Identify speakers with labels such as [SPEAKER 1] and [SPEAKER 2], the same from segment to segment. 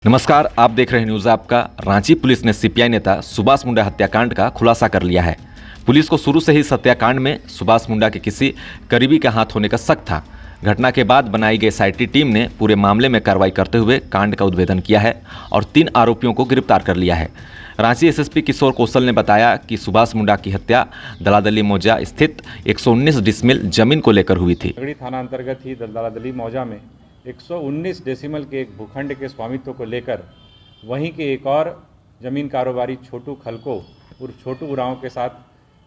[SPEAKER 1] नमस्कार, आप देख रहे हैं न्यूज़ आपका। रांची पुलिस ने सीपीआई नेता सुभाष मुंडा हत्याकांड का खुलासा कर लिया है। पुलिस को शुरू से ही इस हत्याकांड में सुभाष मुंडा के किसी करीबी का हाथ होने का शक था। घटना के बाद बनाई गई एसआईटी टीम ने पूरे मामले में कार्रवाई करते हुए कांड का उद्भेदन किया है और 3 आरोपियों को गिरफ्तार कर लिया है। रांची एसएसपी किशोर कौशल ने बताया कि सुभाष मुंडा की हत्या दलादली मौजा स्थित 119 डिसमिल जमीन को लेकर हुई थी।
[SPEAKER 2] नगड़ी थाना अंतर्गत ही दलादली मौजा में 119 डेसिमल के एक भूखंड के स्वामित्व को लेकर वहीं के एक और जमीन कारोबारी छोटू खलको उर्फ छोटू उरांव के साथ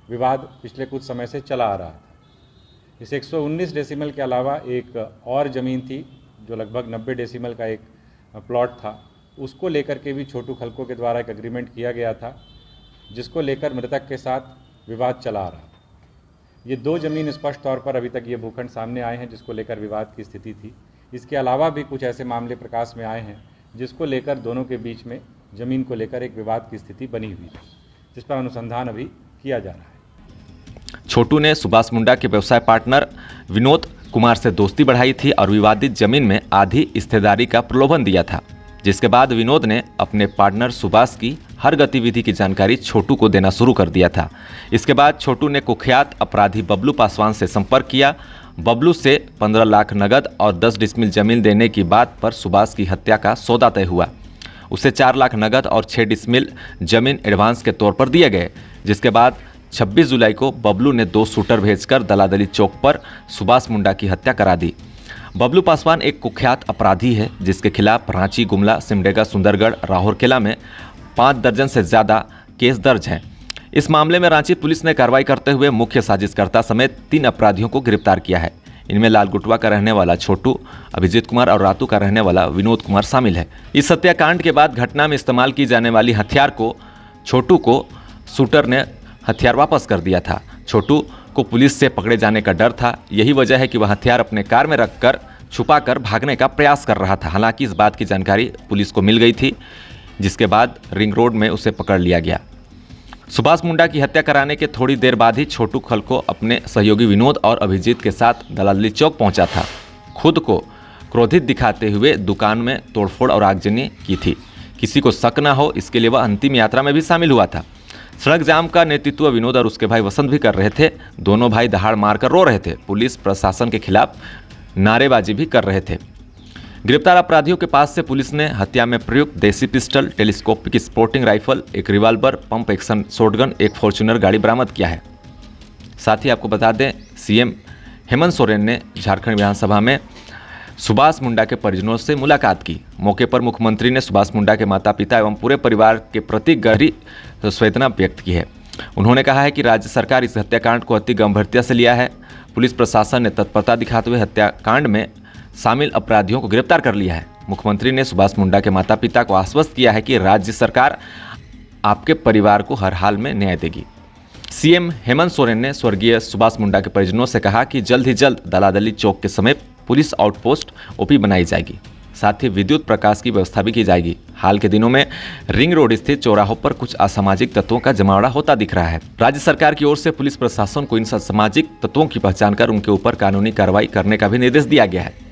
[SPEAKER 2] विवाद पिछले कुछ समय से चला आ रहा था। इस 119 डेसिमल के अलावा एक और ज़मीन थी जो लगभग 90 डेसिमल का एक प्लॉट था, उसको लेकर के भी छोटू खलको के द्वारा एक एग्रीमेंट किया गया था, जिसको लेकर मृतक के साथ विवाद चला आ रहा था। ये 2 ज़मीन स्पष्ट तौर पर अभी तक ये भूखंड सामने आए हैं जिसको लेकर विवाद की स्थिति थी। इसके अलावा भी कुछ ऐसे मामले प्रकाश में आए हैं जिसको लेकर दोनों के बीच में ज़मीन को लेकर एक विवाद की स्थिति बनी हुई है, जिस पर अनुसंधान अभी किया जा रहा है।
[SPEAKER 1] छोटू ने सुभाष मुंडा के व्यवसाय पार्टनर विनोद कुमार से दोस्ती बढ़ाई थी और विवादित जमीन में आधी हिस्सेदारी का प्रलोभन दिया था, जिसके बाद विनोद ने अपने पार्टनर सुभाष की हर गतिविधि की जानकारी छोटू को देना शुरू कर दिया था। इसके बाद छोटू ने कुख्यात अपराधी बबलू पासवान से संपर्क किया। बबलू से 15 लाख नगद और 10 डिसमिल जमीन देने की बात पर सुभाष की हत्या का सौदा तय हुआ। उसे 4 लाख नगद और 6 डिसमिल जमीन एडवांस के तौर पर दिए गए, जिसके बाद 26 जुलाई को बबलू ने 2 शूटर भेजकर दलादली चौक पर सुभाष मुंडा की हत्या करा दी। बबलू पासवान एक कुख्यात अपराधी है जिसके खिलाफ रांची, गुमला, सिमडेगा, सुंदरगढ़, राहोरकेला में 5 दर्जन से ज़्यादा केस दर्ज हैं। इस मामले में रांची पुलिस ने कार्रवाई करते हुए मुख्य साजिशकर्ता समेत 3 अपराधियों को गिरफ्तार किया है। इनमें लालगुटवा का रहने वाला छोटू, अभिजीत कुमार और रातू का रहने वाला विनोद कुमार शामिल है। इस हत्याकांड के बाद घटना में इस्तेमाल की जाने वाली हथियार को छोटू को शूटर ने हथियार वापस कर दिया था। छोटू को पुलिस से पकड़े जाने का डर था। यही वजह है कि वह हथियार अपने कार में रखकर छुपाकर भागने का प्रयास कर रहा था। हालांकि इस बात की जानकारी पुलिस को मिल गई थी, जिसके बाद रिंग रोड में उसे पकड़ लिया गया। सुभाष मुंडा की हत्या कराने के थोड़ी देर बाद ही छोटू खलको अपने सहयोगी विनोद और अभिजीत के साथ दलादली चौक पहुंचा था। खुद को क्रोधित दिखाते हुए दुकान में तोड़फोड़ और आगजनी की थी। किसी को शक न हो, इसके लिए वह अंतिम यात्रा में भी शामिल हुआ था। सड़क जाम का नेतृत्व विनोद और उसके भाई वसंत भी कर रहे थे। दोनों भाई दहाड़ मारकर रो रहे थे। पुलिस प्रशासन के खिलाफ नारेबाजी भी कर रहे थे। गिरफ्तार अपराधियों के पास से पुलिस ने हत्या में प्रयुक्त देसी पिस्टल, टेलीस्कोपिक स्पोर्टिंग राइफल, एक रिवाल्वर, पंप एक्शन शॉटगन, एक फॉर्च्यूनर गाड़ी बरामद किया है। साथ ही आपको बता दें, सीएम हेमंत सोरेन ने झारखंड विधानसभा में सुभाष मुंडा के परिजनों से मुलाकात की। मौके पर मुख्यमंत्री ने सुभाष मुंडा के माता पिता एवं पूरे परिवार के प्रति गहरी संवेदना व्यक्त की है। उन्होंने कहा है कि राज्य सरकार इस हत्याकांड को अति गंभीरता से लिया है। पुलिस प्रशासन ने तत्परता दिखाते हुए हत्याकांड में शामिल अपराधियों को गिरफ्तार कर लिया है। मुख्यमंत्री ने सुभाष मुंडा के माता पिता को आश्वस्त किया है कि राज्य सरकार आपके परिवार को हर हाल में न्याय देगी। सीएम हेमंत सोरेन ने स्वर्गीय सुभाष मुंडा के परिजनों से कहा कि जल्द ही जल्द दलादली चौक के समीप पुलिस आउटपोस्ट ओपी बनाई जाएगी। साथ ही विद्युत प्रकाश की व्यवस्था भी की जाएगी। हाल के दिनों में रिंग रोड स्थित चौराहों पर कुछ असामाजिक तत्वों का जमावड़ा होता दिख रहा है। राज्य सरकार की ओर से पुलिस प्रशासन को इन असामाजिक तत्वों की पहचान कर उनके ऊपर कानूनी कार्रवाई करने का भी निर्देश दिया गया है।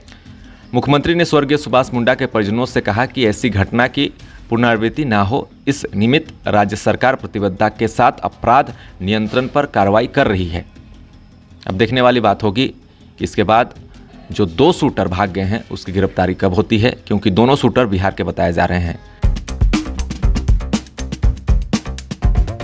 [SPEAKER 1] मुख्यमंत्री ने स्वर्गीय सुभाष मुंडा के परिजनों से कहा कि ऐसी घटना की पुनरावृत्ति न हो, इस निमित्त राज्य सरकार प्रतिबद्धता के साथ अपराध नियंत्रण पर कार्रवाई कर रही है। अब देखने वाली बात होगी कि इसके बाद जो 2 शूटर भाग गए हैं उसकी गिरफ्तारी कब होती है, क्योंकि दोनों शूटर बिहार के बताए जा रहे हैं।